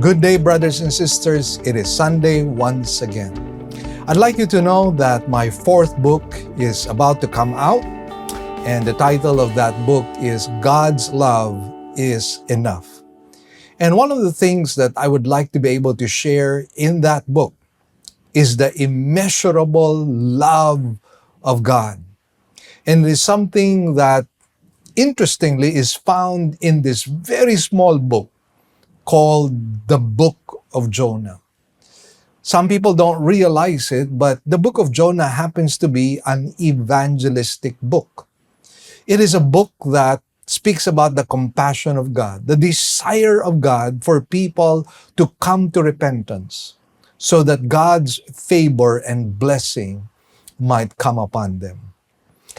Good day, brothers and sisters. It is Sunday once again. I'd like you to know that my fourth book is about to come out, and the title of that book is God's Love is Enough. And one of the things that I would like to be able to share in that book is the immeasurable love of God. And it is something that, interestingly, is found in this very small book called the Book of Jonah. Some people don't realize it, but the Book of Jonah happens to be an evangelistic book. It is a book that speaks about the compassion of God, the desire of God for people to come to repentance so that God's favor and blessing might come upon them.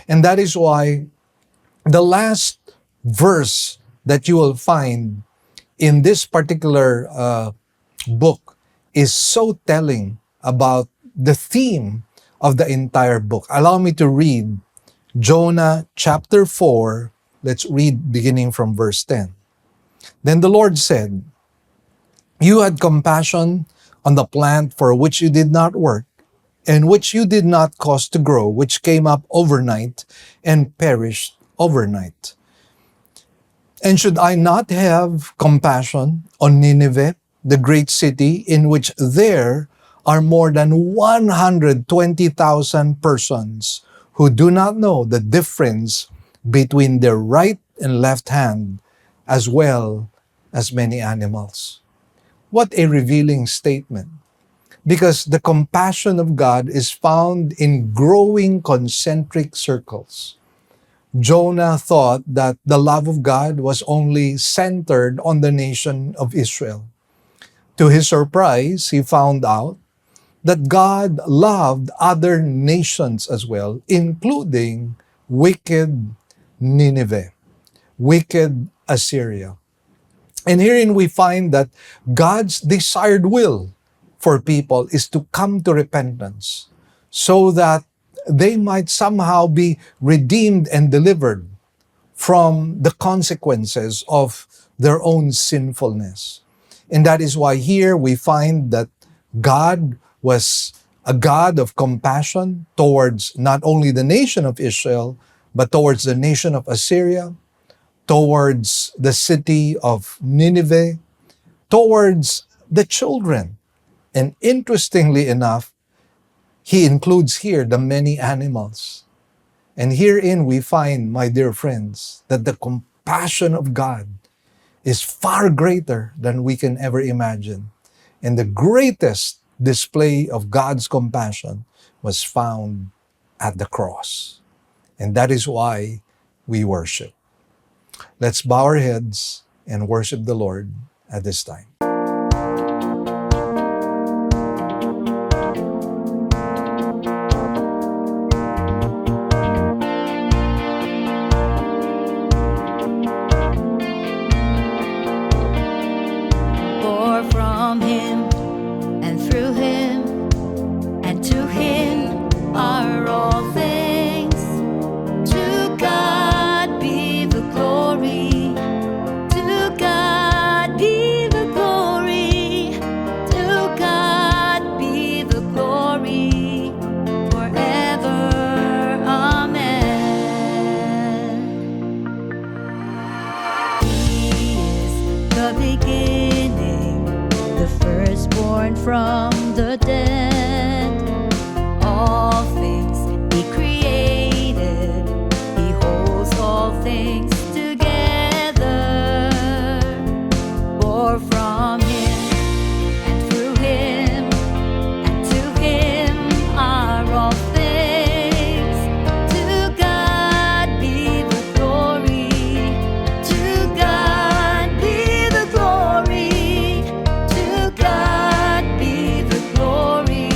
And that is why the last verse that you will find in this particular book is so telling about the theme of the entire book. Allow me to read Jonah chapter 4. Let's read beginning from verse 10. Then the Lord said, "You had compassion on the plant for which you did not work, and which you did not cause to grow, which came up overnight and perished overnight. And should I not have compassion on Nineveh, the great city, in which there are more than 120,000 persons who do not know the difference between their right and left hand, as well as many animals?" What a revealing statement. Because the compassion of God is found in growing concentric circles. Jonah thought that the love of God was only centered on the nation of Israel. To his surprise, he found out that God loved other nations as well, including wicked Nineveh, wicked Assyria. And herein we find that God's desired will for people is to come to repentance so that they might somehow be redeemed and delivered from the consequences of their own sinfulness. And that is why here we find that God was a God of compassion towards not only the nation of Israel, but towards the nation of Assyria, towards the city of Nineveh, towards the children. And interestingly enough, he includes here the many animals. And herein we find, my dear friends, that the compassion of God is far greater than we can ever imagine. And the greatest display of God's compassion was found at the cross. And that is why we worship. Let's bow our heads and worship the Lord at this time. From the dead, all things He created, He holds all things together. For from Him and through Him and to Him are all things. To God be the glory. To God be the glory. To God be the glory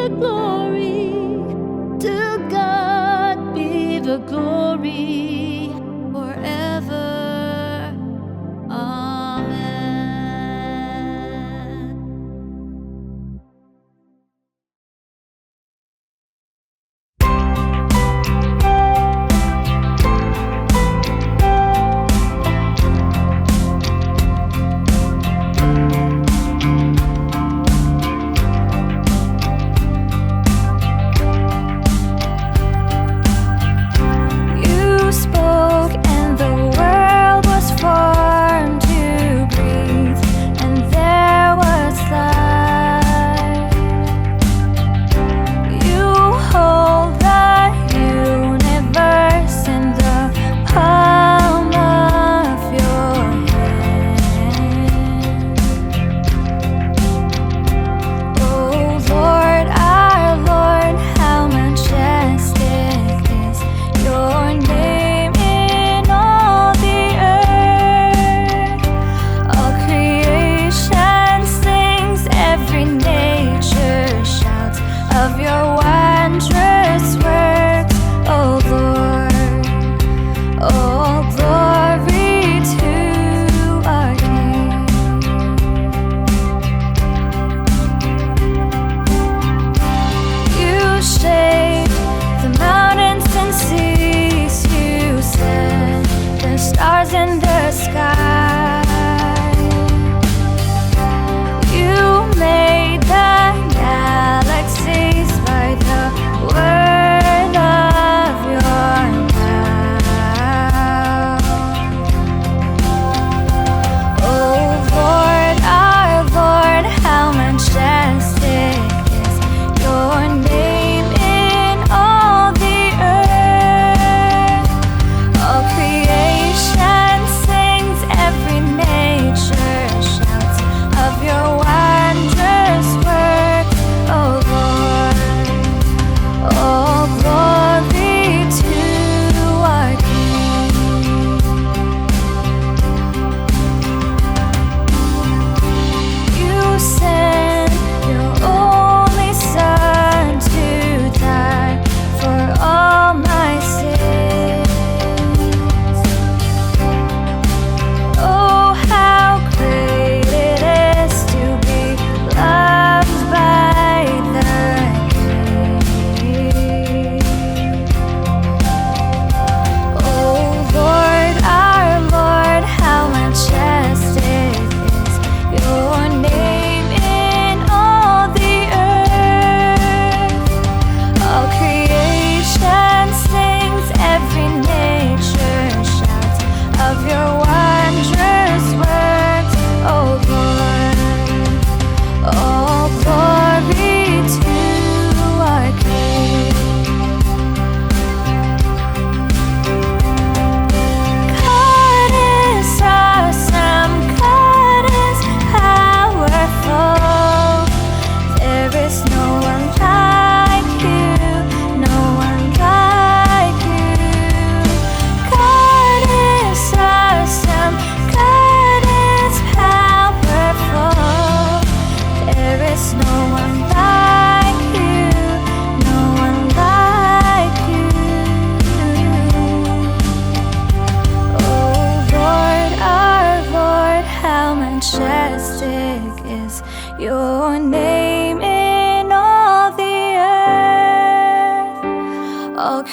the glory. To God be the glory forever.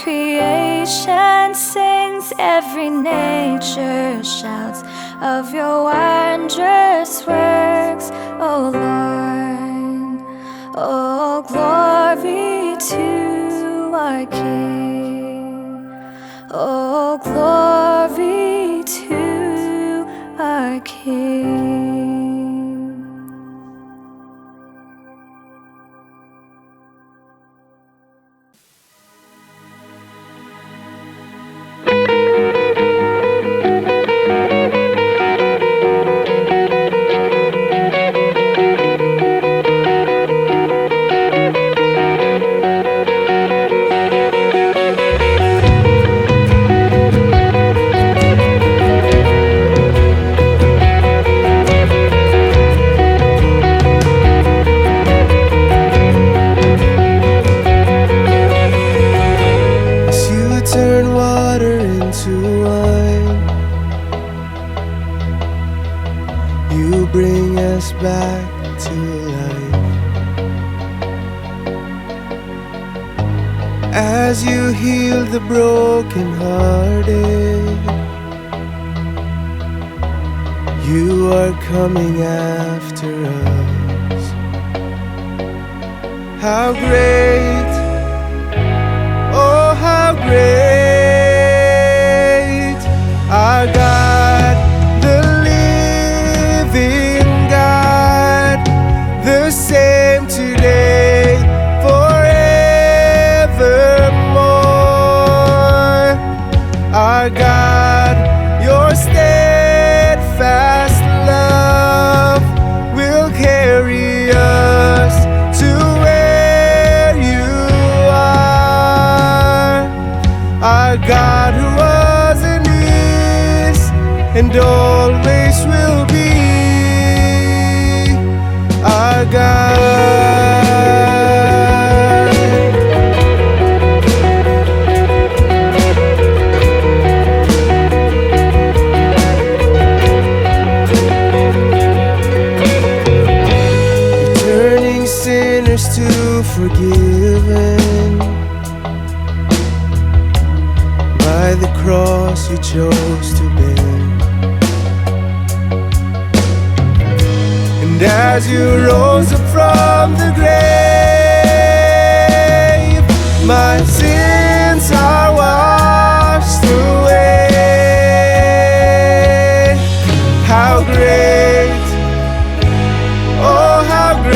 creation sings, every nature shouts of your wondrous works, O Lord. Oh, glory to our King. Oh, glory to our King. as you heal the brokenhearted, you are coming after us. How great, oh how great, our God, the living God, the same today, forevermore. Our God, your steadfast love will carry us to where you are. Our God who was and is and always will be, our God. Returning sinners to forgiven, by the cross you chose to bear. And as you rose up from the grave, my sins are washed away. How great, oh how great,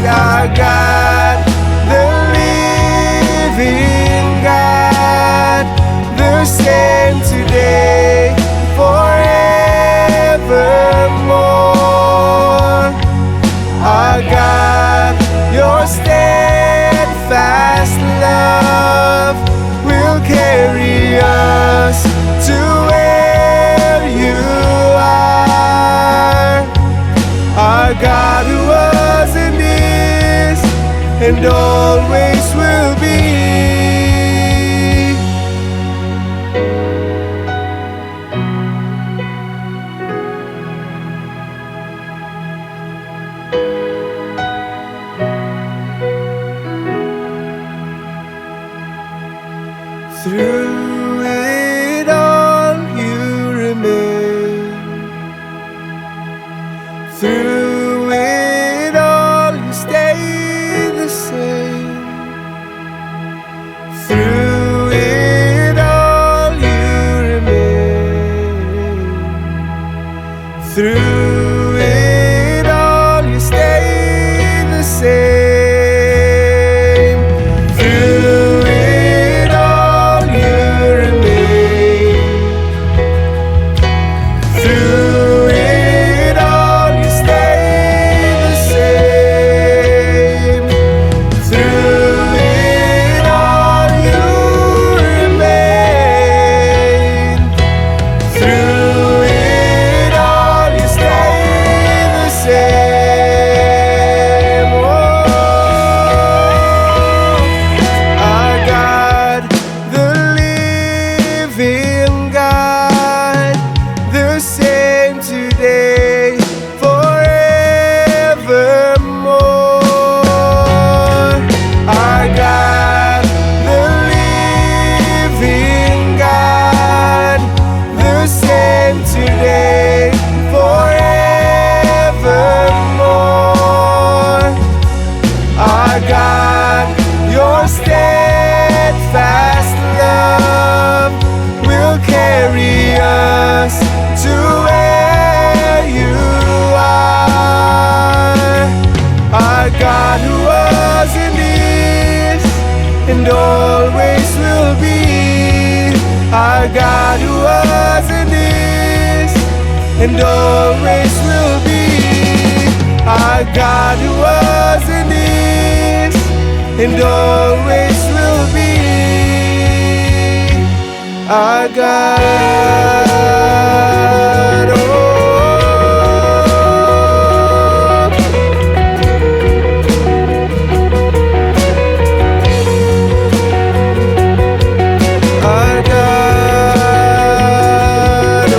our God, the living God, the same today, forevermore. Our God, your steadfast love will carry us to where you are. Our God who was and is and always will be. Through it all you remain. Through it all you stay the same. Through it all you remain. Through it all you stay the same. Through it all you remain. Through it all you stay the same. Through it all you remain. Through it all you stay the same. Oh, our God, the living God, the same today, forevermore. Our God, the living God, the same today, forevermore. Our God, your steadfast love will carry us to where you are. Our God who was and is and always will be. Our God who was and is and always will be. Our God who was and is and always will be. Our God, oh. Our God, oh.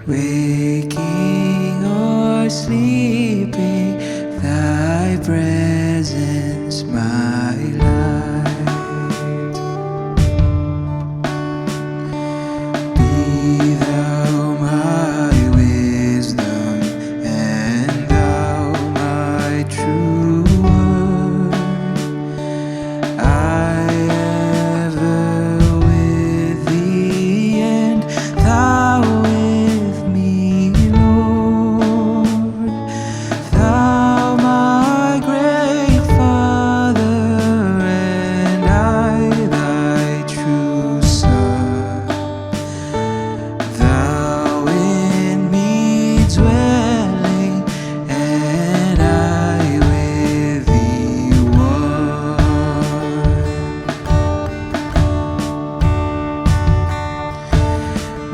waking or sleeping, thy presence my light. Be thou my wisdom, and thou my true word. I ever with thee, and thou with me, Lord. Thou my great Father, and I thy true Son. Thou in me dwelling, and I with thee one.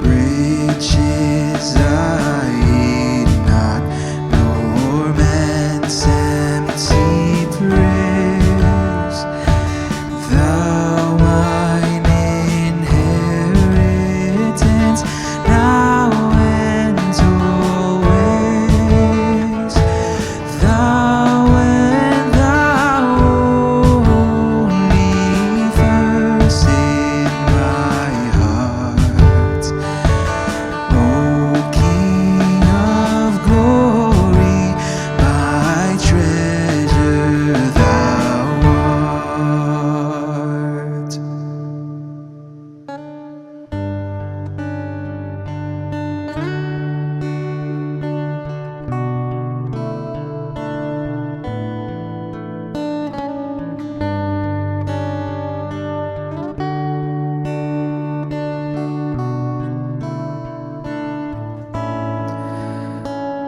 Riches I eat not, nor man's empty praise. Thou mine inheritance, now and always. Thou and thou only, first in my heart. O King of glory, my treasure thou art.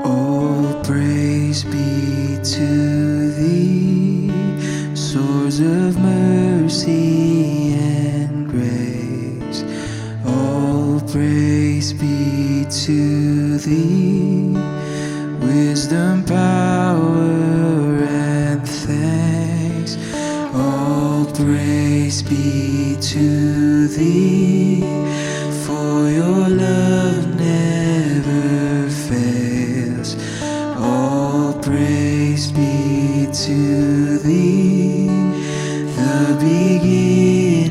All praise be to thee, source of mercy and grace. All praise be to thee, wisdom, power, and thanks. All praise be to thee, for your love never fails. All praise be to thee, the beginning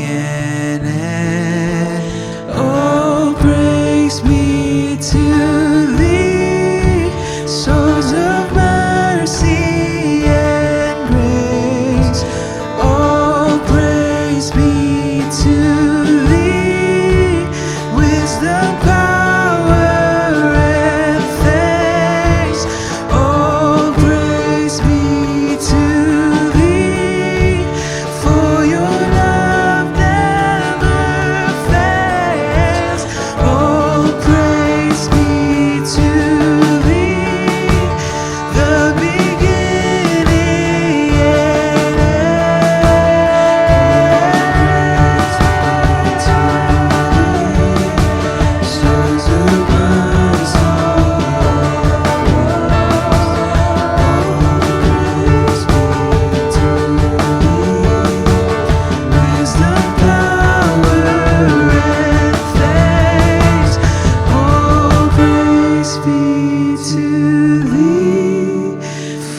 and end. All praise be to thee, source of mercy and grace. All praise be to thee, wisdom, power, and thanks. All praise be to thee, for your love never fails. All praise be to thee, the beginning and end. Sons of mercy, praise be to thee, wisdom, power, and thanks. All praise be to thee,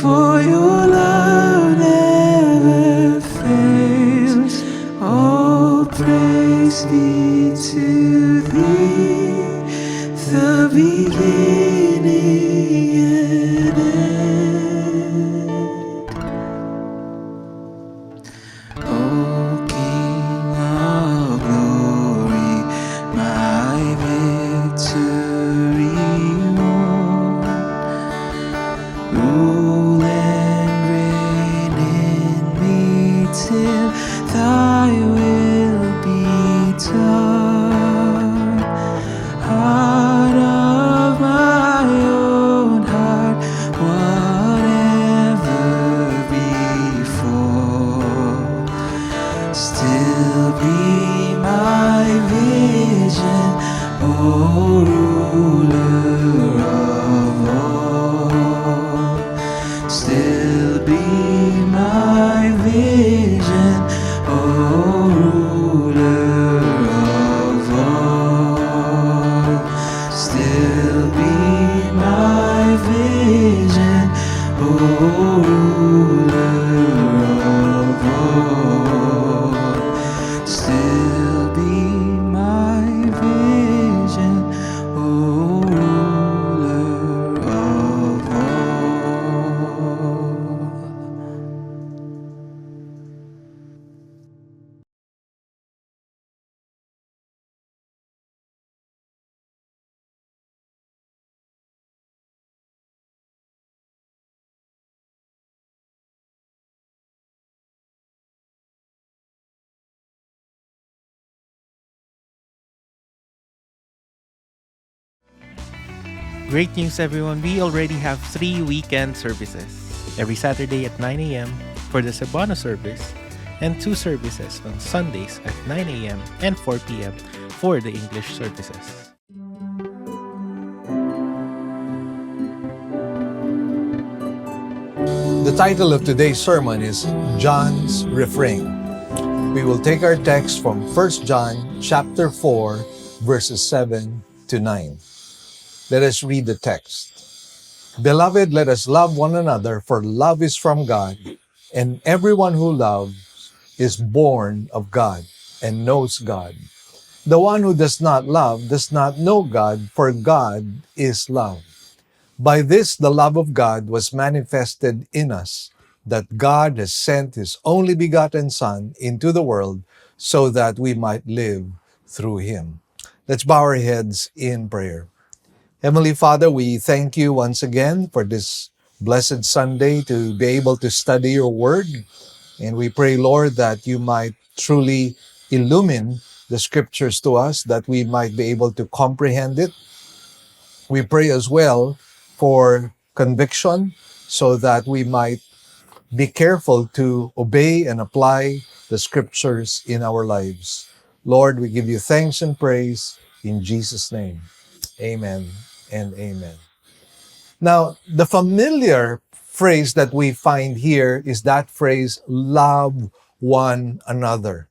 for your love never fails. All praise be to thee, the beginning and end. O King of glory, my victory won. Rule and reign in me till thy will be done. Heart of my own heart, whatever before, still be my vision, O ruler of all. Still be my vision, O ruler of all. Great news, everyone. We already have 3 weekend services. Every Saturday at 9 a.m. for the Cebuano service, and 2 services on Sundays at 9 a.m. and 4 p.m. for the English services. The title of today's sermon is John's Refrain. We will take our text from 1 John chapter 4, verses 7 to 9. Let us read the text. Beloved, let us love one another, for love is from God, and everyone who loves is born of God and knows God. The one who does not love does not know God, for God is love. By this the love of God was manifested in us, that God has sent His only begotten Son into the world so that we might live through Him. Let's bow our heads in prayer. Heavenly Father, we thank you once again for this blessed Sunday to be able to study your word. And we pray, Lord, that you might truly illumine the scriptures to us, that we might be able to comprehend it. We pray as well for conviction so that we might be careful to obey and apply the scriptures in our lives. Lord, we give you thanks and praise in Jesus' name. Amen and amen. Now, the familiar phrase that we find here is that phrase, love one another.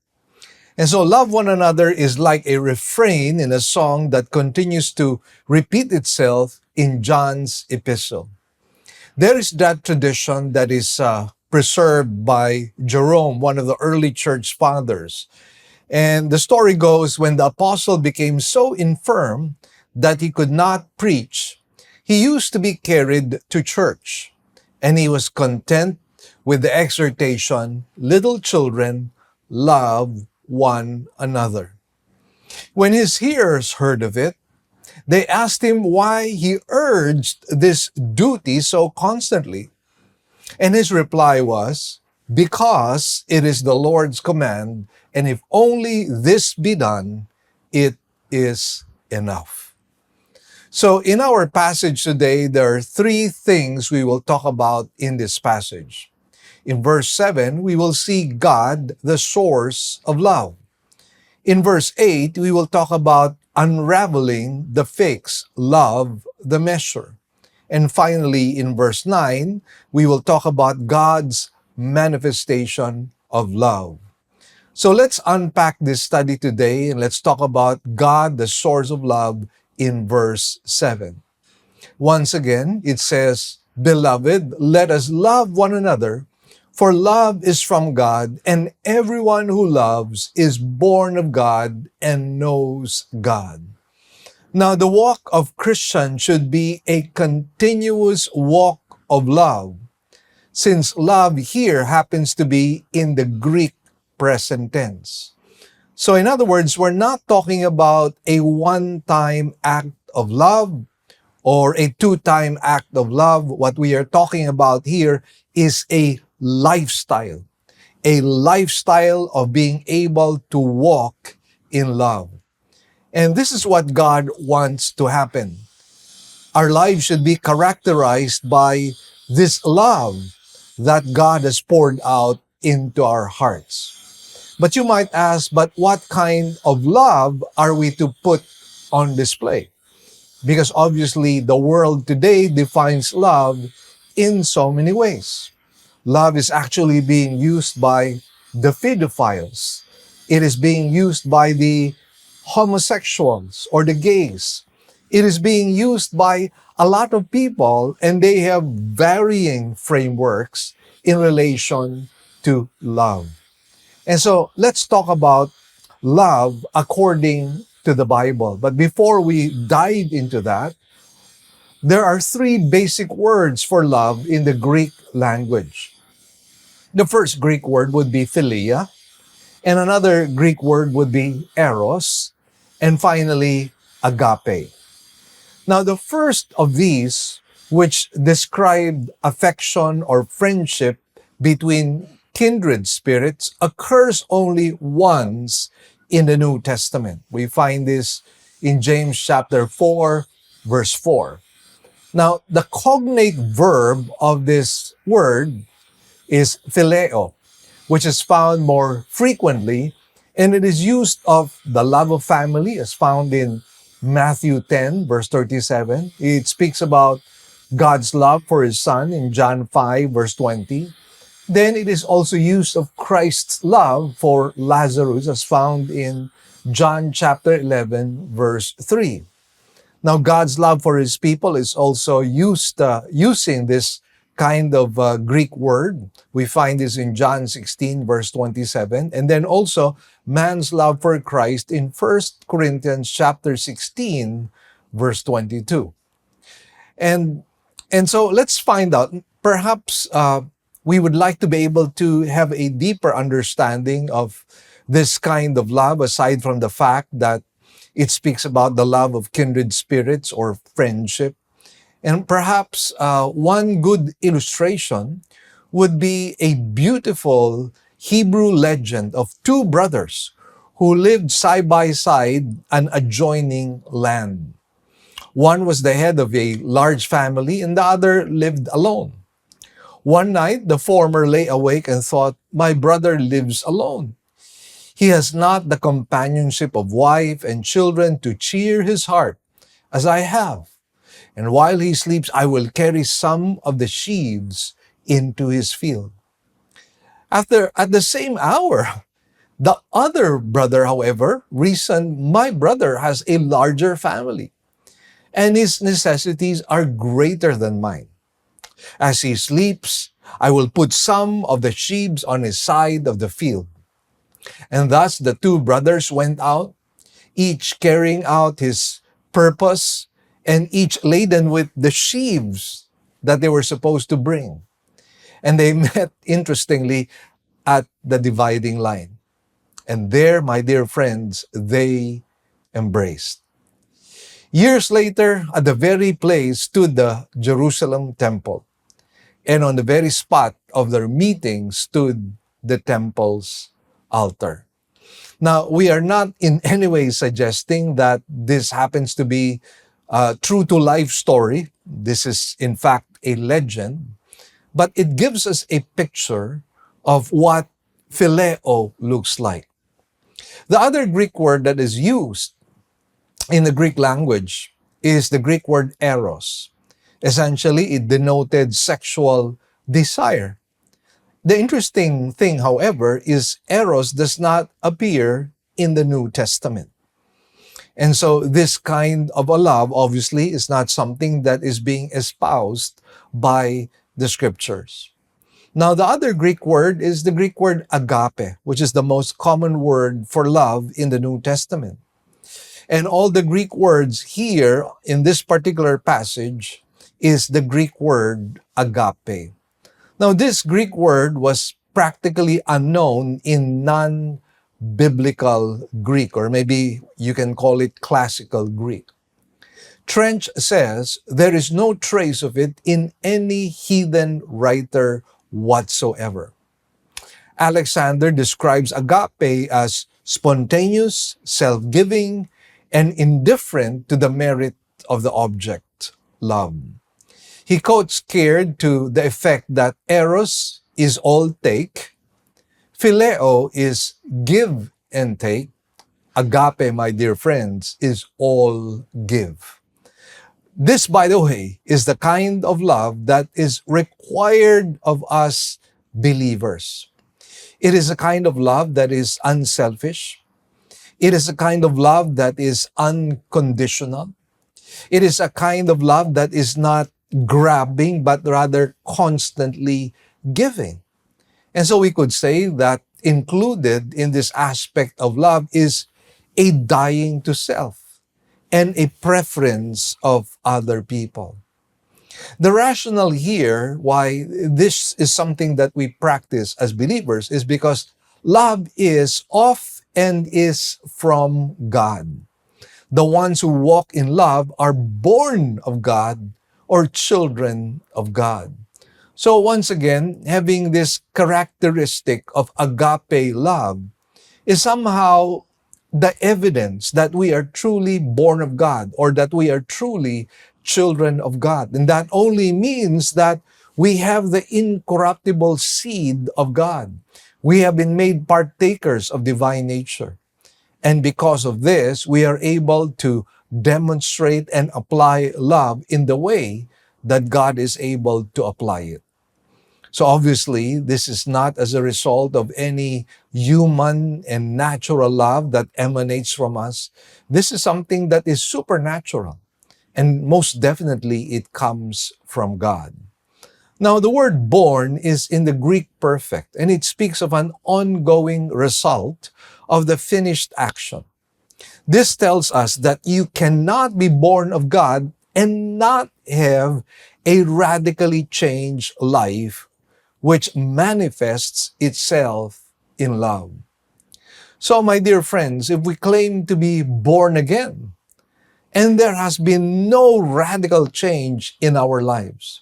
And so love one another is like a refrain in a song that continues to repeat itself in John's epistle. There is that tradition that is preserved by Jerome, one of the early church fathers. And the story goes, when the apostle became so infirm that he could not preach, he used to be carried to church, and he was content with the exhortation, little children, love one another. When his hearers heard of it, they asked him why he urged this duty so constantly. And his reply was, because it is the Lord's command, and if only this be done, it is enough. So in our passage today, there are 3 things we will talk about in this passage. In verse 7, we will see God, the source of love. In verse 8, we will talk about unraveling the fix, love the measure. And finally, in verse 9, we will talk about God's manifestation of love. So let's unpack this study today and let's talk about God, the source of love, in verse 7. Once again, it says, Beloved, let us love one another, for love is from God, and everyone who loves is born of God and knows God. Now, the walk of Christian should be a continuous walk of love, since love here happens to be in the Greek present tense. So in other words, we're not talking about a one-time act of love or a 2-time act of love. What we are talking about here is a lifestyle of being able to walk in love. And this is what God wants to happen. Our lives should be characterized by this love that God has poured out into our hearts. But you might ask, but what kind of love are we to put on display? Because obviously the world today defines love in so many ways. Love is actually being used by the pedophiles. It is being used by the homosexuals or the gays. It is being used by a lot of people, and they have varying frameworks in relation to love. And so let's talk about love according to the Bible. But before we dive into that, there are 3 basic words for love in the Greek language. The first Greek word would be philia, and another Greek word would be eros, and finally, agape. Now, the first of these, which described affection or friendship between kindred spirits, occurs only once in the New Testament. We find this in James chapter 4, verse 4. Now, the cognate verb of this word is phileo, which is found more frequently, and it is used of the love of family as found in Matthew 10, verse 37. It speaks about God's love for his son in John 5, verse 20. Then it is also used of Christ's love for Lazarus as found in John chapter 11, verse 3. Now, God's love for his people is also using this kind of Greek word. We find this in John 16, verse 27. And then also man's love for Christ in 1 Corinthians chapter 16, verse 22. And so let's find out. Perhaps we would like to be able to have a deeper understanding of this kind of love, aside from the fact that it speaks about the love of kindred spirits or friendship. And perhaps one good illustration would be a beautiful Hebrew legend of two brothers who lived side by side an adjoining land. One was the head of a large family and the other lived alone. One night, the former lay awake and thought, "My brother lives alone. He has not the companionship of wife and children to cheer his heart, as I have. And while he sleeps, I will carry some of the sheaves into his field." At the same hour, the other brother, however, reasoned, "My brother has a larger family, and his necessities are greater than mine. As he sleeps, I will put some of the sheaves on his side of the field." And thus the two brothers went out, each carrying out his purpose, and each laden with the sheaves that they were supposed to bring. And they met, interestingly, at the dividing line. And there, my dear friends, they embraced. Years later, at the very place stood the Jerusalem temple. And on the very spot of their meeting stood the temple's altar. Now, we are not in any way suggesting that this happens to be a true-to-life story. This is, in fact, a legend. But it gives us a picture of what phileo looks like. The other Greek word that is used in the Greek language is the Greek word eros. Essentially, it denoted sexual desire. The interesting thing, however, is eros does not appear in the New Testament. And so this kind of a love, obviously, is not something that is being espoused by the scriptures. Now, the other Greek word is the Greek word agape, which is the most common word for love in the New Testament. And all the Greek words here in this particular passage is the Greek word agape. Now, this Greek word was practically unknown in non-biblical Greek, or maybe you can call it classical Greek. Trench says there is no trace of it in any heathen writer whatsoever. Alexander describes agape as spontaneous, self-giving, and indifferent to the merit of the object, love. He quotes Caird to the effect that eros is all take, phileo is give and take, agape, my dear friends, is all give. This, by the way, is the kind of love that is required of us believers. It is a kind of love that is unselfish. It is a kind of love that is unconditional. It is a kind of love that is not grabbing, but rather constantly giving. And so we could say that included in this aspect of love is a dying to self and a preference of other people. The rationale here why this is something that we practice as believers is because love is of and is from God. The ones who walk in love are born of God or children of God. So once again, having this characteristic of agape love is somehow the evidence that we are truly born of God or that we are truly children of God. And that only means that we have the incorruptible seed of God. We have been made partakers of divine nature. And because of this, we are able to demonstrate and apply love in the way that God is able to apply it. So obviously, this is not as a result of any human and natural love that emanates from us. This is something that is supernatural. And most definitely, it comes from God. Now, the word born is in the Greek perfect, and it speaks of an ongoing result of the finished action. This tells us that you cannot be born of God and not have a radically changed life which manifests itself in love. So, my dear friends, if we claim to be born again, and there has been no radical change in our lives,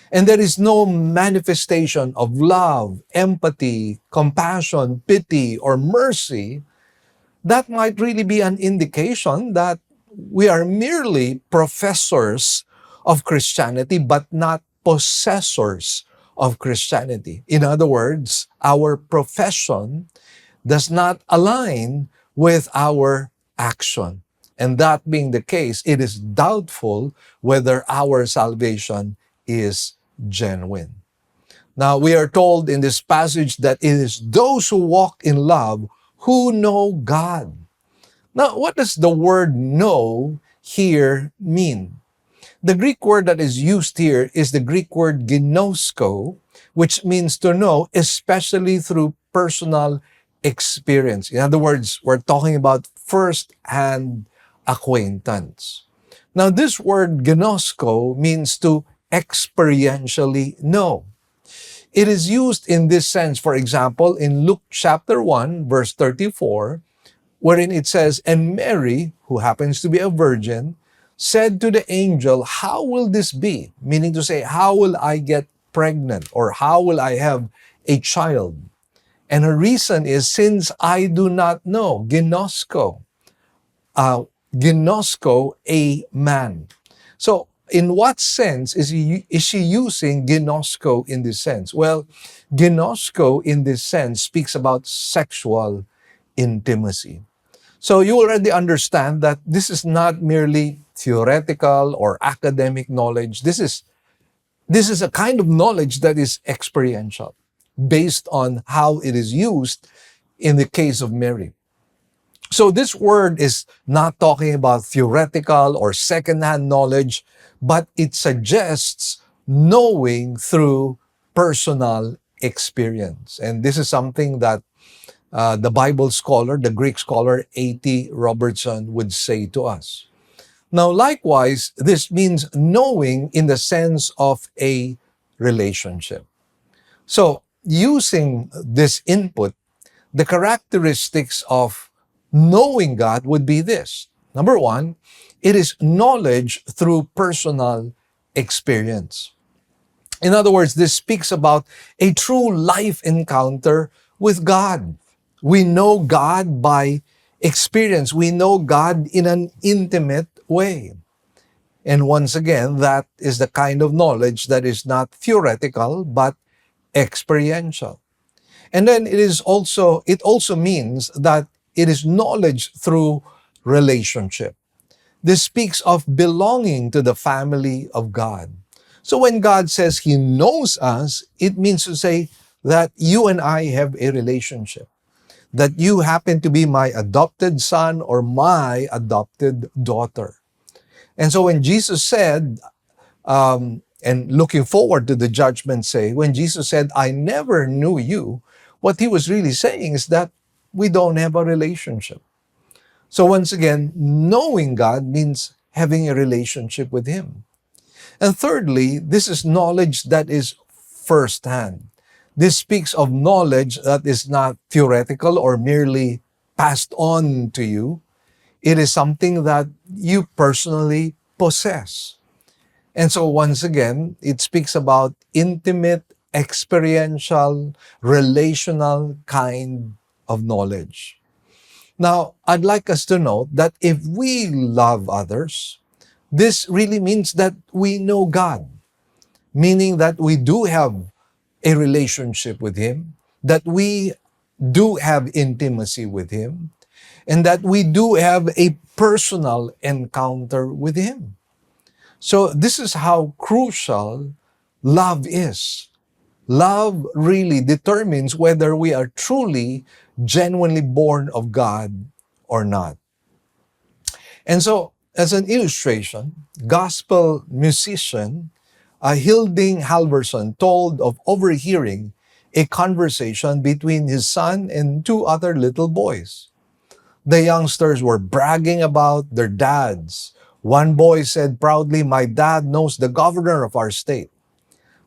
and there is no manifestation of love, empathy, compassion, pity, or mercy, that might really be an indication that we are merely professors of Christianity, but not possessors of Christianity. In other words, our profession does not align with our action. And that being the case, it is doubtful whether our salvation is genuine. Now, we are told in this passage that it is those who walk in love who know God. Now, what does the word know here mean? The Greek word that is used here is the Greek word ginosko, which means to know, especially through personal experience. In other words, we're talking about first-hand acquaintance. Now, this word ginosko means to experientially know. It is used in this sense, for example, in Luke chapter 1, verse 34, wherein it says, "And Mary, who happens to be a virgin, said to the angel, 'How will this be?'" Meaning to say, how will I get pregnant? Or how will I have a child? And her reason is, "Since I do not know," ginosko, a man. So, in what sense is she using ginosko in this sense? Well, ginosko in this sense speaks about sexual intimacy. So you already understand that this is not merely theoretical or academic knowledge. This is a kind of knowledge that is experiential, based on how it is used in the case of Mary. So this word is not talking about theoretical or second-hand knowledge, but it suggests knowing through personal experience. And this is something that the Bible scholar, the Greek scholar A.T. Robertson would say to us. Now, likewise, this means knowing in the sense of a relationship. So, using this input, the characteristics of knowing God would be this. Number one, it is knowledge through personal experience. In other words, this speaks about a true life encounter with God. We know God by experience. We know God in an intimate way. And once again, that is the kind of knowledge that is not theoretical, but experiential. And then it also means that it is knowledge through relationship. This speaks of belonging to the family of God. So when God says He knows us, it means to say that you and I have a relationship. That you happen to be my adopted son or my adopted daughter. And so when Jesus said, and looking forward to the judgment say, when Jesus said, "I never knew you," what He was really saying is that we don't have a relationship. So once again, knowing God means having a relationship with Him. And thirdly, this is knowledge that is firsthand. This speaks of knowledge that is not theoretical or merely passed on to you. It is something that you personally possess. And so once again, it speaks about intimate, experiential, relational kind of knowledge. Now, I'd like us to note that if we love others, This really means that we know God, meaning that we do have a relationship with Him, that we do have intimacy with Him, and that we do have a personal encounter with Him. So this is how crucial love is. Love really determines whether we are truly, genuinely born of God or not. And so, as an illustration, gospel musician Hilding Halverson told of overhearing a conversation between his son and two other little boys. The youngsters were bragging about their dads. One boy said proudly, "My dad knows the governor of our state."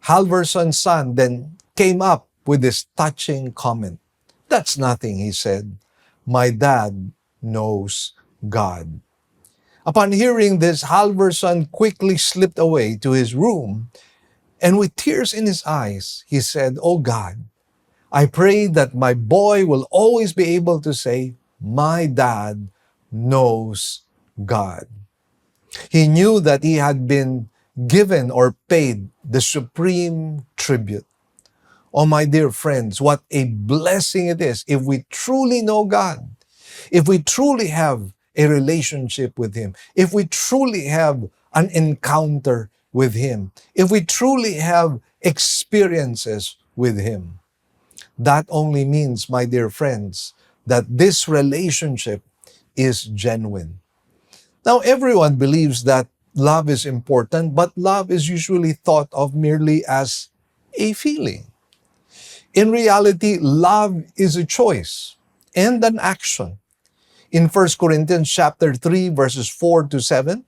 Halverson's son then came up with this touching comment. "That's nothing," he said. "My dad knows God." Upon hearing this, Halverson quickly slipped away to his room, and with tears in his eyes, he said, "Oh God, I pray that my boy will always be able to say, 'My dad knows God.'" He knew that he had been given or paid the supreme tribute. Oh, my dear friends, what a blessing it is if we truly know God, if we truly have a relationship with Him, if we truly have an encounter with Him, if we truly have experiences with Him. That only means, my dear friends, that this relationship is genuine. Now, everyone believes that love is important, but love is usually thought of merely as a feeling. In reality, love is a choice and an action. In 1 Corinthians chapter 3, verses 4 to 7,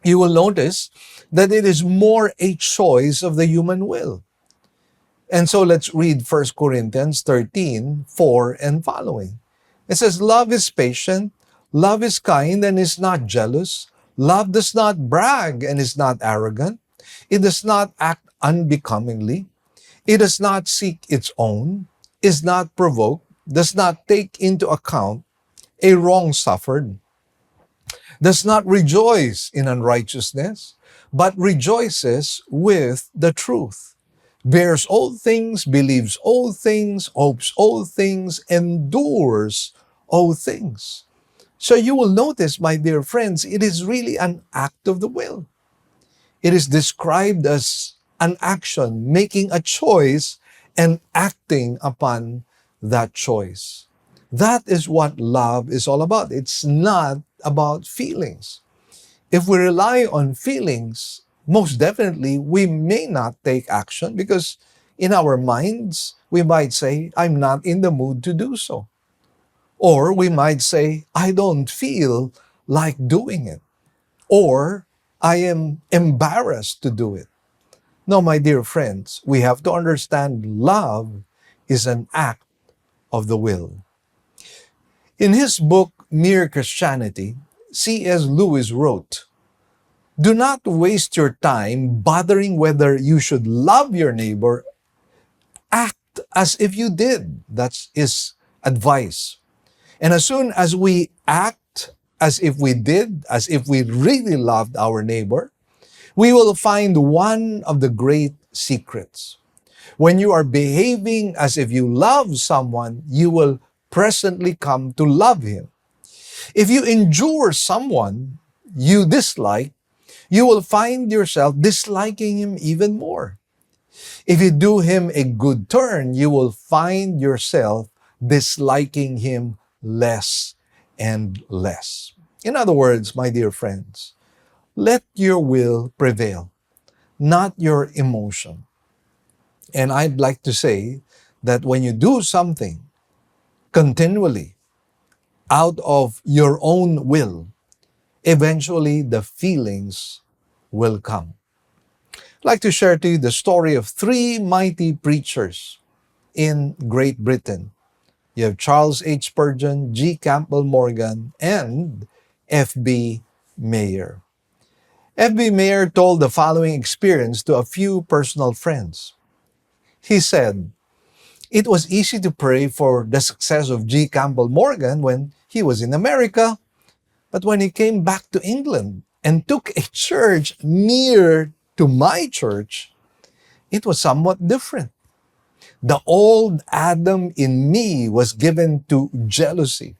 you will notice that it is more a choice of the human will. And so let's read 1 Corinthians 13, 4 and following. It says, "Love is patient, love is kind and is not jealous. Love does not brag and is not arrogant. It does not act unbecomingly. It does not seek its own, is not provoked, does not take into account a wrong suffered, does not rejoice in unrighteousness, but rejoices with the truth, bears all things, believes all things, hopes all things, endures all things." So you will notice, my dear friends, it is really an act of the will. It is described as an action, making a choice and acting upon that choice. That is what love is all about. It's not about feelings. If we rely on feelings, most definitely we may not take action because in our minds, we might say, "I'm not in the mood to do so." Or we might say, "I don't feel like doing it." Or, "I am embarrassed to do it." No, my dear friends, we have to understand love is an act of the will. In his book, Mere Christianity, C.S. Lewis wrote, "Do not waste your time bothering whether you should love your neighbor. Act as if you did." That's his advice. And as soon as we act as if we did, as if we really loved our neighbor, we will find one of the great secrets. When you are behaving as if you love someone, you will presently come to love him. If you endure someone you dislike, you will find yourself disliking him even more. If you do him a good turn, you will find yourself disliking him less and less. In other words, my dear friends, let your will prevail, not your emotion. And I'd like to say that when you do something continually out of your own will, eventually the feelings will come. I'd like to share to you the story of three mighty preachers in Great Britain. You have Charles H. Spurgeon, G. Campbell Morgan, and F.B. Meyer. F.B. Meyer told the following experience to a few personal friends. He said, "It was easy to pray for the success of G. Campbell Morgan when he was in America, but when he came back to England, and took a church near to my church, it was somewhat different. The old Adam in me was given to jealousy.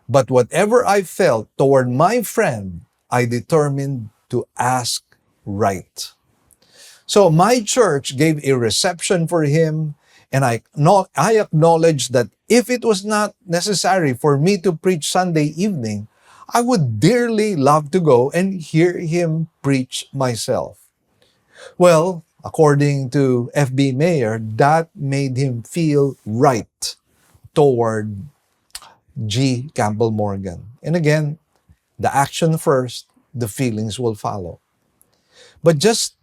But whatever I felt toward my friend, I determined to ask right. So my church gave a reception for him, and I acknowledged that if it was not necessary for me to preach Sunday evening, I would dearly love to go and hear him preach myself. Well, according to FB Mayor, that made him feel right toward G. Campbell Morgan. And again, the action first, the feelings will follow. But just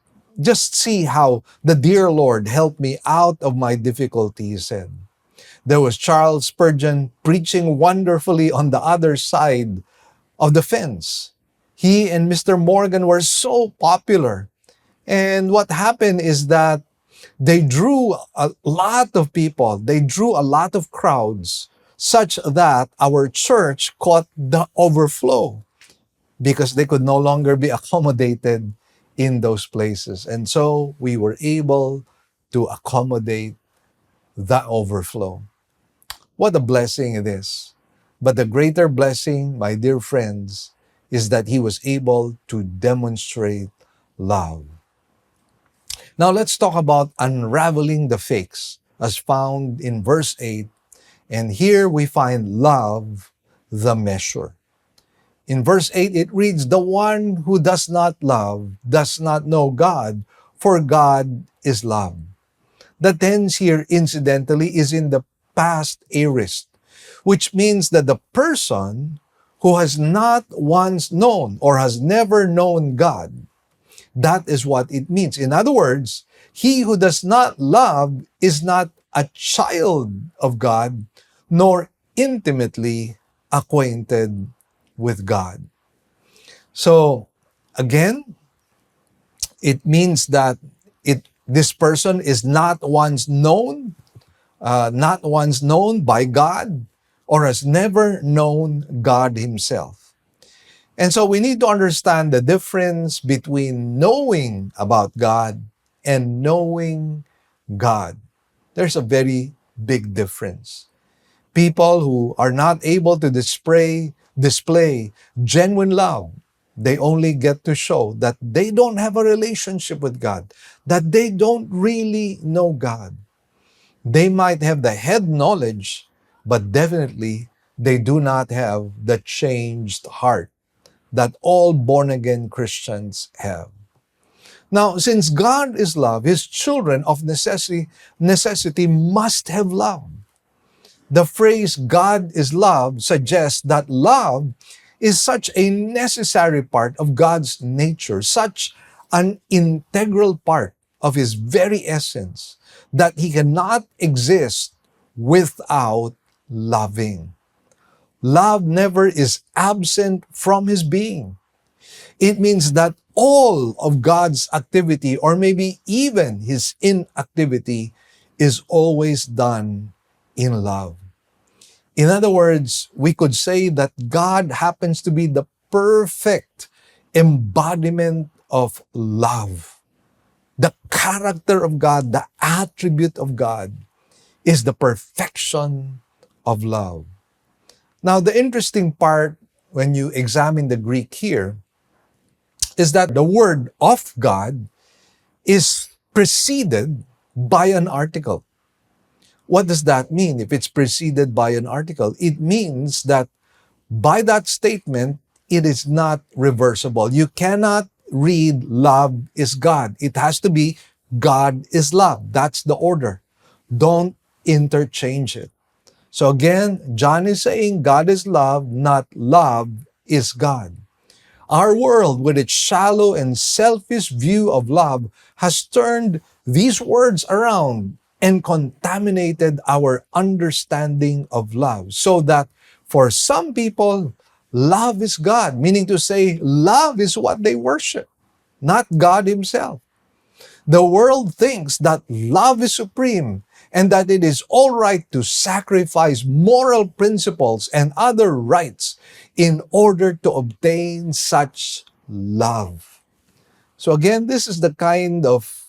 see how the dear Lord helped me out of my difficulty, he said. There was Charles Spurgeon preaching wonderfully on the other side of the fence. He and Mr. Morgan were so popular. And what happened is that they drew a lot of people. They drew a lot of crowds, such that our church caught the overflow because they could no longer be accommodated in those places. And so we were able to accommodate the overflow. What a blessing it is. But the greater blessing, my dear friends, is that he was able to demonstrate love. Now let's talk about unraveling the fakes as found in verse 8. And here we find love, the measure. In verse 8, it reads, "The one who does not love does not know God, for God is love." The tense here, incidentally, is in the past aorist, which means that the person who has not once known or has never known God, that is what it means. In other words, he who does not love is not a child of God, nor intimately acquainted with God. So, again, it means that this person is not once known by God, or has never known God himself. And so we need to understand the difference between knowing about God and knowing God. There's a very big difference. People who are not able to display genuine love, they only get to show that they don't have a relationship with God, that they don't really know God. They might have the head knowledge, but definitely they do not have the changed heart that all born-again Christians have. Now, since God is love, his children of necessity must have love. The phrase God is love suggests that love is such a necessary part of God's nature, such an integral part of his very essence, that he cannot exist without loving. Love never is absent from his being. It means that all of God's activity, or maybe even his inactivity, is always done in love. In other words, we could say that God happens to be the perfect embodiment of love. The character of God, the attribute of God, is the perfection of love. Now, the interesting part when you examine the Greek here is that the word of God is preceded by an article. What does that mean if it's preceded by an article? It means that by that statement, it is not reversible. You cannot read love is God. It has to be God is love. That's the order. Don't interchange it. So again, John is saying God is love, not love is God. Our world, with its shallow and selfish view of love, has turned these words around and contaminated our understanding of love, so that for some people, love is God, meaning to say love is what they worship, not God himself. The world thinks that love is supreme and that it is all right to sacrifice moral principles and other rights in order to obtain such love. So again, this is the kind of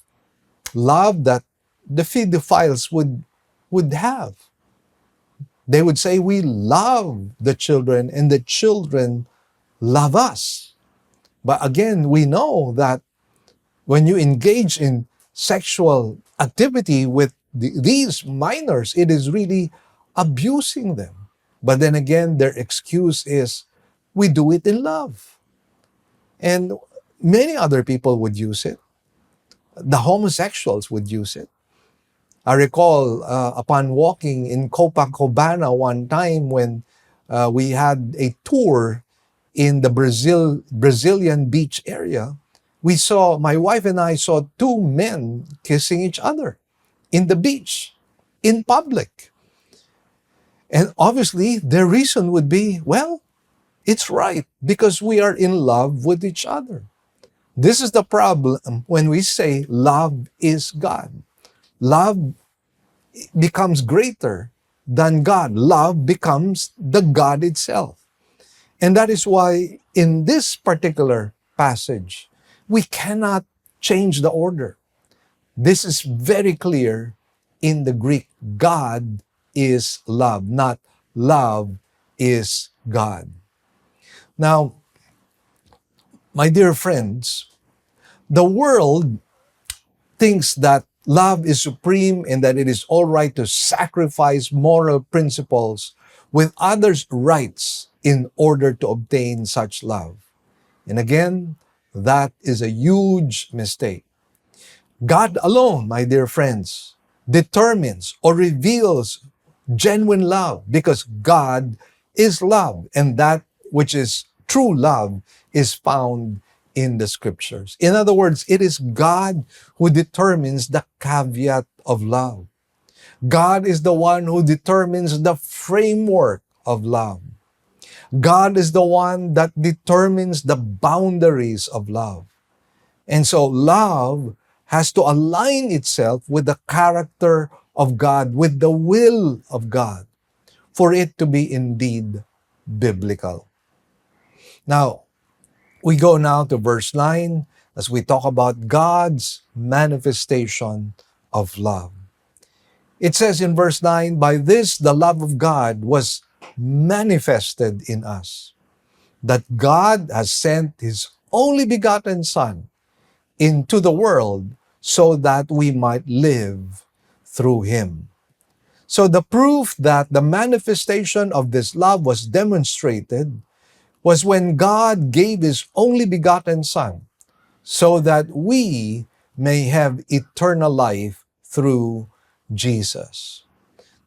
love that the pedophiles would have. They would say, we love the children and the children love us. But again, we know that when you engage in sexual activity with these minors, it is really abusing them. But then again, their excuse is, we do it in love. And many other people would use it. The homosexuals would use it. I recall upon walking in Copacabana one time when we had a tour in the Brazilian beach area, my wife and I saw two men kissing each other in the beach, in public. And obviously, their reason would be, well, it's right because we are in love with each other. This is the problem when we say love is God. Love becomes greater than God. Love becomes the God itself. And that is why in this particular passage, we cannot change the order. This is very clear in the Greek. God is love, not love is God. Now, my dear friends, the world thinks that love is supreme and that it is all right to sacrifice moral principles with others' rights in order to obtain such love. And again, that is a huge mistake. God alone, my dear friends, determines or reveals genuine love because God is love, and that which is true love is found in the scriptures. In other words, it is God who determines the caveat of love. God is the one who determines the framework of love. God is the one that determines the boundaries of love. And so love has to align itself with the character of God, with the will of God, for it to be indeed biblical. Now, we go now to verse 9 as we talk about God's manifestation of love. It says in verse 9, by this the love of God was manifested in us, that God has sent His only begotten Son into the world so that we might live through Him. So the proof that the manifestation of this love was demonstrated was when God gave His only begotten Son so that we may have eternal life through Jesus.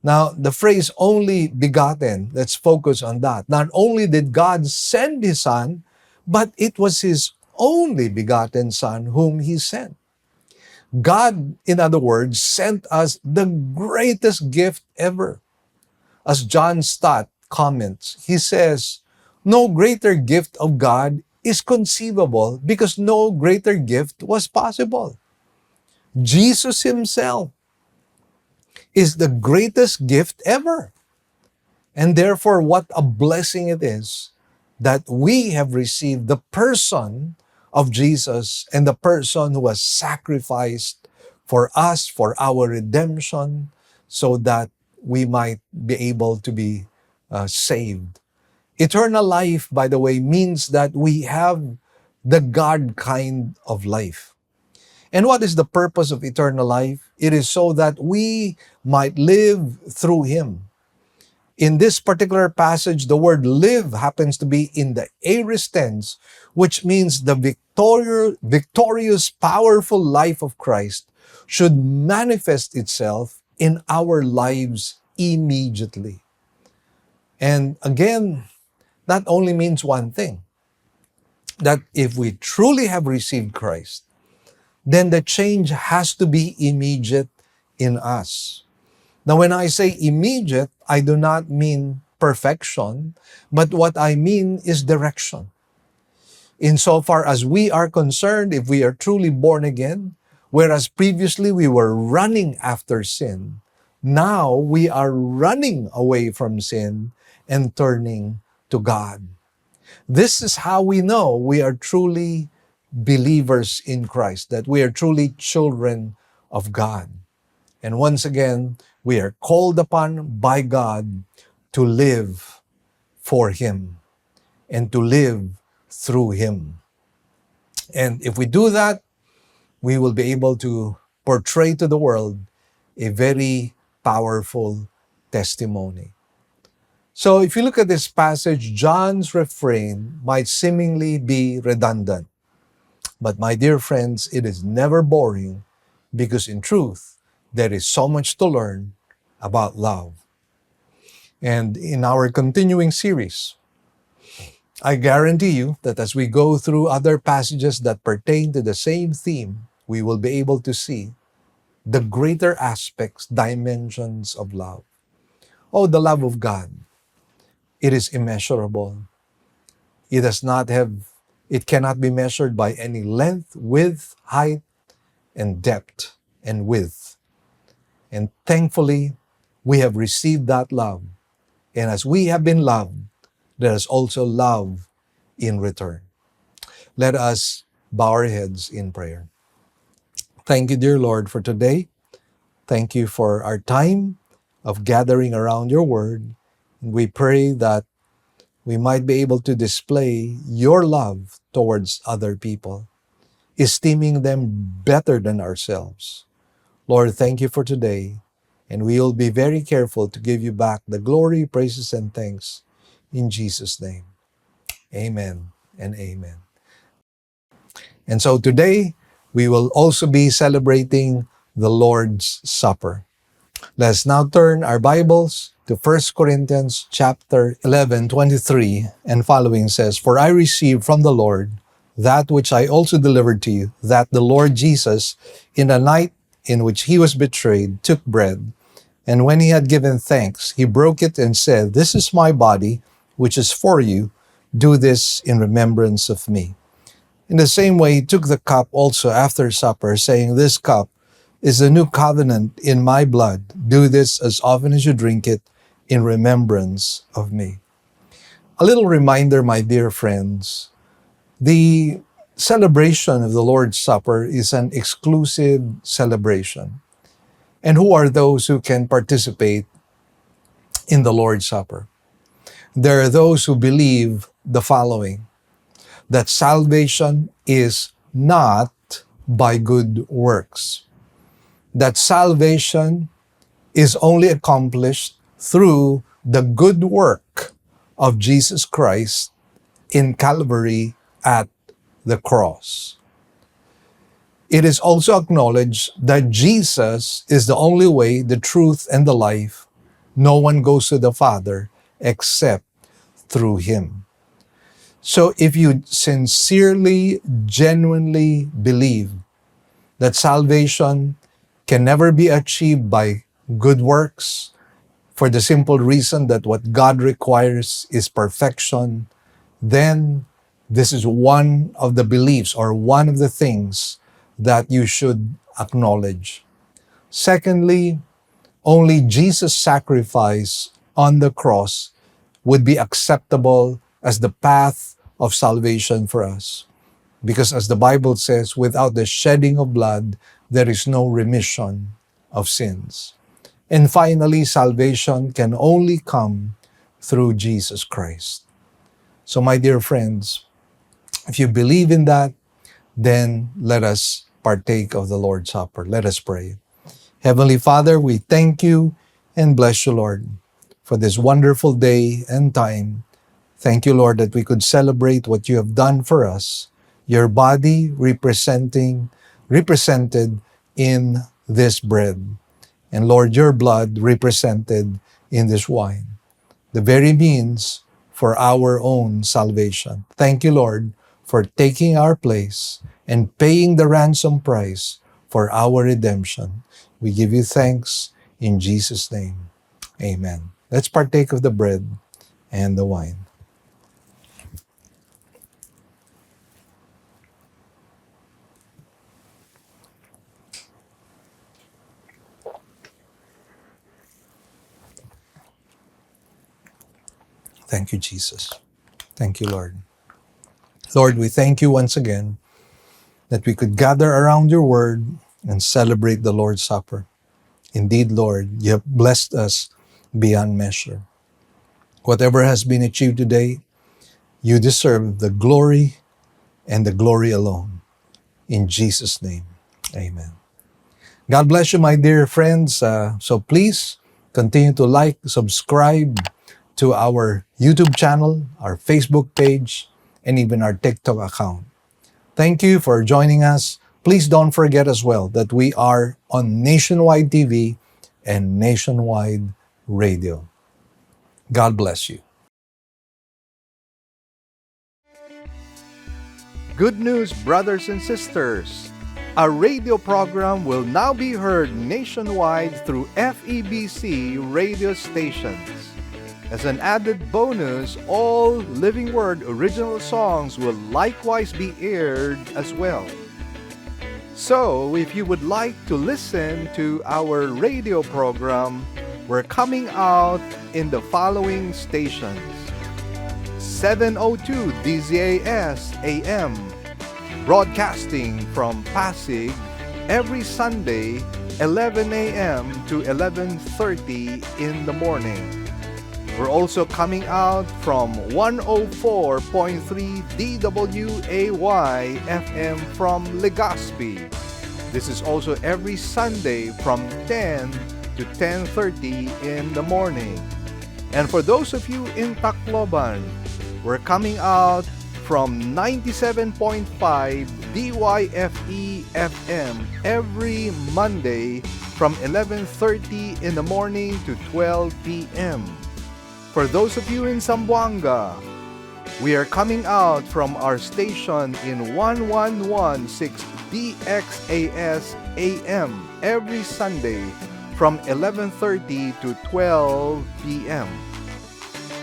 Now, the phrase only begotten, let's focus on that. Not only did God send His Son, but it was His only begotten Son whom He sent. God, in other words, sent us the greatest gift ever. As John Stott comments, he says, no greater gift of God is conceivable because no greater gift was possible. Jesus Himself is the greatest gift ever. And therefore, what a blessing it is that we have received the person of Jesus and the person who was sacrificed for us, for our redemption, so that we might be able to be saved. Eternal life, by the way, means that we have the God kind of life. And what is the purpose of eternal life? It is so that we might live through Him. In this particular passage, the word live happens to be in the aorist tense, which means the victorious, powerful life of Christ should manifest itself in our lives immediately. And again, that only means one thing, that if we truly have received Christ, then the change has to be immediate in us. Now, when I say immediate, I do not mean perfection, but what I mean is direction. Insofar as we are concerned, if we are truly born again, whereas previously we were running after sin, now we are running away from sin and turning to God. This is how we know we are truly believers in Christ, that we are truly children of God. And once again, we are called upon by God to live for Him and to live through Him. And if we do that, we will be able to portray to the world a very powerful testimony. So if you look at this passage, John's refrain might seemingly be redundant. But my dear friends, it is never boring because in truth, there is so much to learn about love. And in our continuing series, I guarantee you that as we go through other passages that pertain to the same theme, we will be able to see the greater aspects, dimensions of love. Oh, the love of God. It is immeasurable. It cannot be measured by any length, width, height, and depth and width. And thankfully, we have received that love. And as we have been loved, there is also love in return. Let us bow our heads in prayer. Thank you, dear Lord, for today. Thank you for our time of gathering around your word. And we pray that we might be able to display your love towards other people, esteeming them better than ourselves. Lord, thank you for today, and we will be very careful to give you back the glory, praises, and thanks in Jesus' name. Amen and amen. And so today, we will also be celebrating the Lord's Supper. Let's now turn our Bibles to 1 Corinthians chapter 11, 23 and following says, "For I received from the Lord that which I also delivered to you, that the Lord Jesus, in the night in which he was betrayed, took bread, and when he had given thanks, he broke it and said, 'This is my body, which is for you. Do this in remembrance of me.' In the same way, he took the cup also after supper, saying, 'This cup is the new covenant in my blood. Do this as often as you drink it in remembrance of me.'" A little reminder, my dear friends, the celebration of the Lord's Supper is an exclusive celebration. And who are those who can participate in the Lord's Supper? There are those who believe the following: that salvation is not by good works, that salvation is only accomplished through the good work of Jesus Christ in Calvary at the cross. It is also acknowledged that Jesus is the only way, the truth, and the life. No one goes to the Father except through Him. So if you sincerely, genuinely believe that salvation can never be achieved by good works, for the simple reason that what God requires is perfection, then this is one of the beliefs or one of the things that you should acknowledge. Secondly, only Jesus' sacrifice on the cross would be acceptable as the path of salvation for us. Because as the Bible says, without the shedding of blood, there is no remission of sins. And finally, salvation can only come through Jesus Christ. So my dear friends, if you believe in that, then let us partake of the Lord's Supper. Let us pray. Heavenly Father, we thank you and bless you, Lord, for this wonderful day and time. Thank you, Lord, that we could celebrate what you have done for us, your body represented in this bread, and Lord, your blood represented in this wine, the very means for our own salvation. Thank you, Lord, for taking our place and paying the ransom price for our redemption. We give you thanks in Jesus' name. Amen. Let's partake of the bread and the wine. Thank you, Jesus. Thank you, Lord. Lord, we thank you once again that we could gather around your word and celebrate the Lord's Supper. Indeed, Lord, you have blessed us beyond measure. Whatever has been achieved today, you deserve the glory and the glory alone. In Jesus' name, amen. God bless you, my dear friends. So please continue to like, subscribe to our YouTube channel, our Facebook page, and even our TikTok account. Thank you for joining us. Please don't forget as well that we are on Nationwide TV and Nationwide Radio. God bless you. Good news, brothers and sisters. Our radio program will now be heard nationwide through FEBC radio stations. As an added bonus, all Living Word original songs will likewise be aired as well. So, if you would like to listen to our radio program, we're coming out in the following stations. 702 DZAS AM, broadcasting from Pasig every Sunday, 11 a.m. to 11:30 in the morning. We're also coming out from 104.3 DWAY FM from Legazpi. This is also every Sunday from 10 to 10:30 in the morning. And for those of you in Tacloban, we're coming out from 97.5 DYFE FM every Monday from 11:30 in the morning to 12 p.m. For those of you in Zamboanga, we are coming out from our station in 1116 DXAS AM every Sunday from 11:30 to 12 p.m.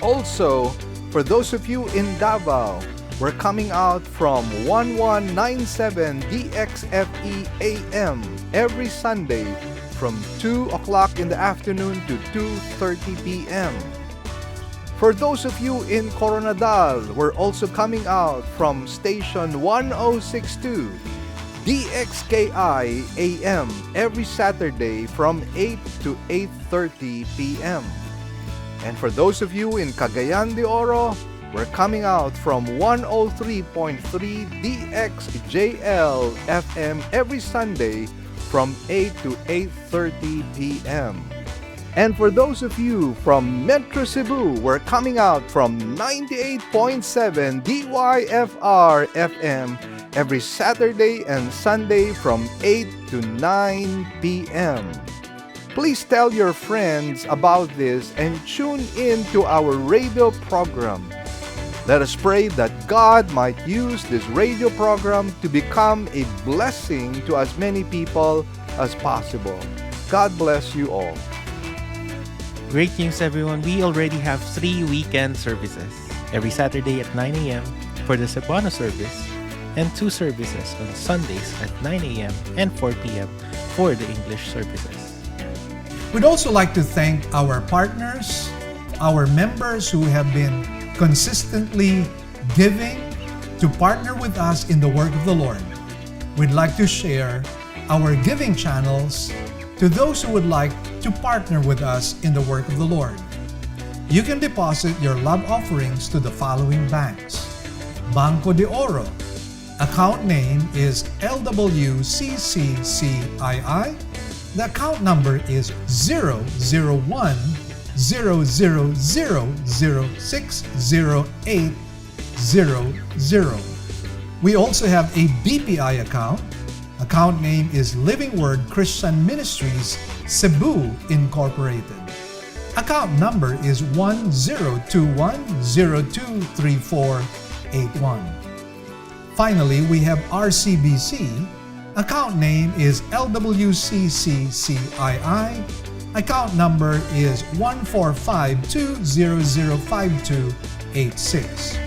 Also, for those of you in Davao, we're coming out from 1197 DXFE AM every Sunday from 2 o'clock in the afternoon to 2:30 p.m. For those of you in Coronadal, we're also coming out from station 1062 DXKI AM every Saturday from 8 to 8:30 p.m. And for those of you in Cagayan de Oro, we're coming out from 103.3 DXJL FM every Sunday from 8 to 8:30 p.m. And for those of you from Metro Cebu, we're coming out from 98.7 DYFR FM every Saturday and Sunday from 8 to 9 p.m. Please tell your friends about this and tune in to our radio program. Let us pray that God might use this radio program to become a blessing to as many people as possible. God bless you all. Great news, everyone. We already have 3 weekend services every Saturday at 9 a.m. for the Cebuano service and 2 services on Sundays at 9 a.m. and 4 p.m. for the English services. We'd also like to thank our partners, our members who have been consistently giving to partner with us in the work of the Lord. We'd like to share our giving channels to those who would like to partner with us in the work of the Lord. You can deposit your love offerings to the following banks. Banco de Oro. Account name is LWCCCII. The account number is 001-000-60800. We also have a BPI account. Account name is Living Word Christian Ministries, Cebu Incorporated. Account number is 1021023481. Finally, we have RCBC. Account name is LWCCCII. Account number is 14520052886.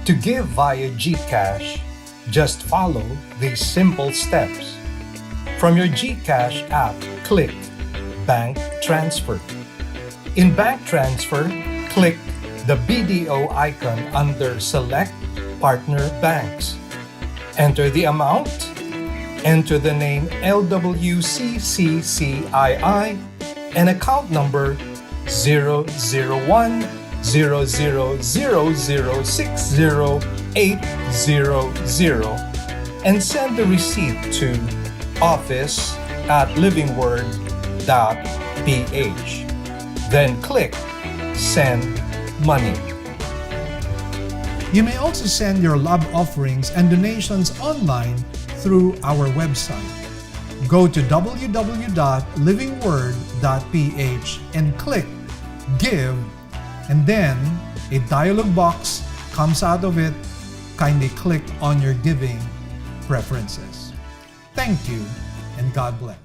To give via GCash, just follow these simple steps. From your GCash app, click Bank Transfer. In Bank Transfer, click the BDO icon under Select partner banks. Enter the amount, enter the name LWCCCII, and account number 001-000060-800, and send the receipt to office@livingword.ph. Then click Send Money. You may also send your love offerings and donations online through our website. Go to www.livingword.ph and click Give, and then a dialog box comes out of it. Kindly click on your giving preferences. Thank you, and God bless.